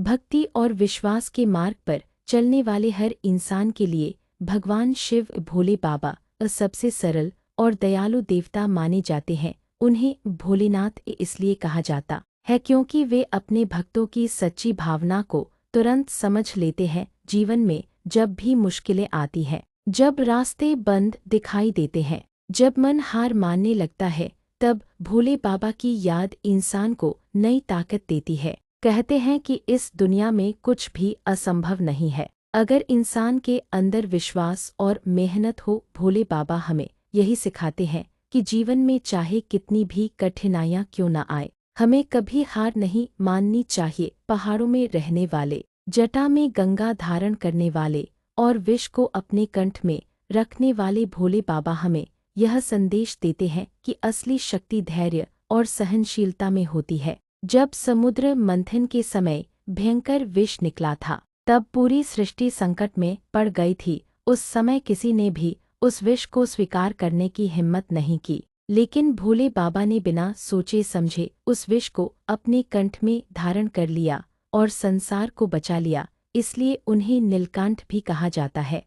भक्ति और विश्वास के मार्ग पर चलने वाले हर इंसान के लिए भगवान शिव भोले बाबा सबसे सरल और दयालु देवता माने जाते हैं। उन्हें भोलेनाथ इसलिए कहा जाता है क्योंकि वे अपने भक्तों की सच्ची भावना को तुरंत समझ लेते हैं। जीवन में जब भी मुश्किलें आती हैं, जब रास्ते बंद दिखाई देते हैं, जब मन हार मानने लगता है, तब भोले बाबा की याद इंसान को नई ताकत देती है। कहते हैं कि इस दुनिया में कुछ भी असंभव नहीं है, अगर इंसान के अंदर विश्वास और मेहनत हो। भोले बाबा हमें यही सिखाते हैं कि जीवन में चाहे कितनी भी कठिनाइयाँ क्यों न आए, हमें कभी हार नहीं माननी चाहिए। पहाड़ों में रहने वाले, जटा में गंगा धारण करने वाले और विष को अपने कंठ में रखने वाले भोले बाबा हमें यह संदेश देते हैं कि असली शक्ति धैर्य और सहनशीलता में होती है। जब समुद्र मंथन के समय भयंकर विष निकला था, तब पूरी सृष्टि संकट में पड़ गई थी। उस समय किसी ने भी उस विष को स्वीकार करने की हिम्मत नहीं की, लेकिन भोले बाबा ने बिना सोचे समझे उस विष को अपने कंठ में धारण कर लिया और संसार को बचा लिया। इसलिए उन्हें नीलकंठ भी कहा जाता है।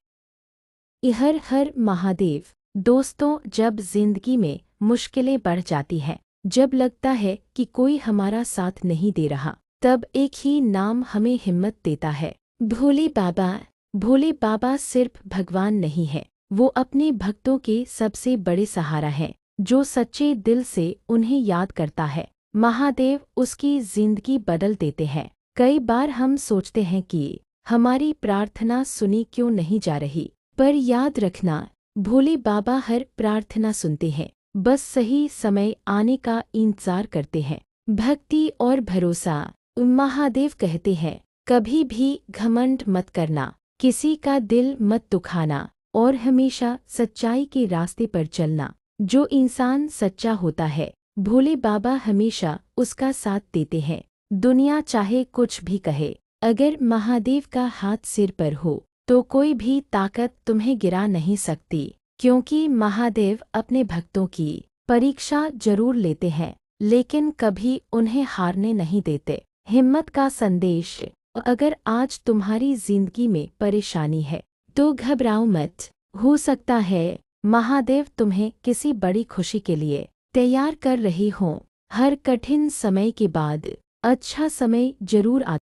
हर हर महादेव। दोस्तों, जब जिंदगी में मुश्किलें बढ़ जाती हैं, जब लगता है कि कोई हमारा साथ नहीं दे रहा, तब एक ही नाम हमें हिम्मत देता है, भोले बाबा। भोले बाबा सिर्फ भगवान नहीं है, वो अपने भक्तों के सबसे बड़े सहारा हैं। जो सच्चे दिल से उन्हें याद करता है, महादेव उसकी जिंदगी बदल देते हैं। कई बार हम सोचते हैं कि हमारी प्रार्थना सुनी क्यों नहीं जा रही, पर याद रखना, भोले बाबा हर प्रार्थना सुनते हैं, बस सही समय आने का इंतजार करते हैं। भक्ति और भरोसा। महादेव कहते हैं, कभी भी घमंड मत करना, किसी का दिल मत दुखाना और हमेशा सच्चाई के रास्ते पर चलना। जो इंसान सच्चा होता है, भोले बाबा हमेशा उसका साथ देते हैं। दुनिया चाहे कुछ भी कहे, अगर महादेव का हाथ सिर पर हो तो कोई भी ताकत तुम्हें गिरा नहीं सकती, क्योंकि महादेव अपने भक्तों की परीक्षा जरूर लेते हैं, लेकिन कभी उन्हें हारने नहीं देते। हिम्मत का संदेश। अगर आज तुम्हारी जिंदगी में परेशानी है तो घबराओ मत, हो सकता है महादेव तुम्हें किसी बड़ी खुशी के लिए तैयार कर रही हों। हर कठिन समय के बाद अच्छा समय जरूर आता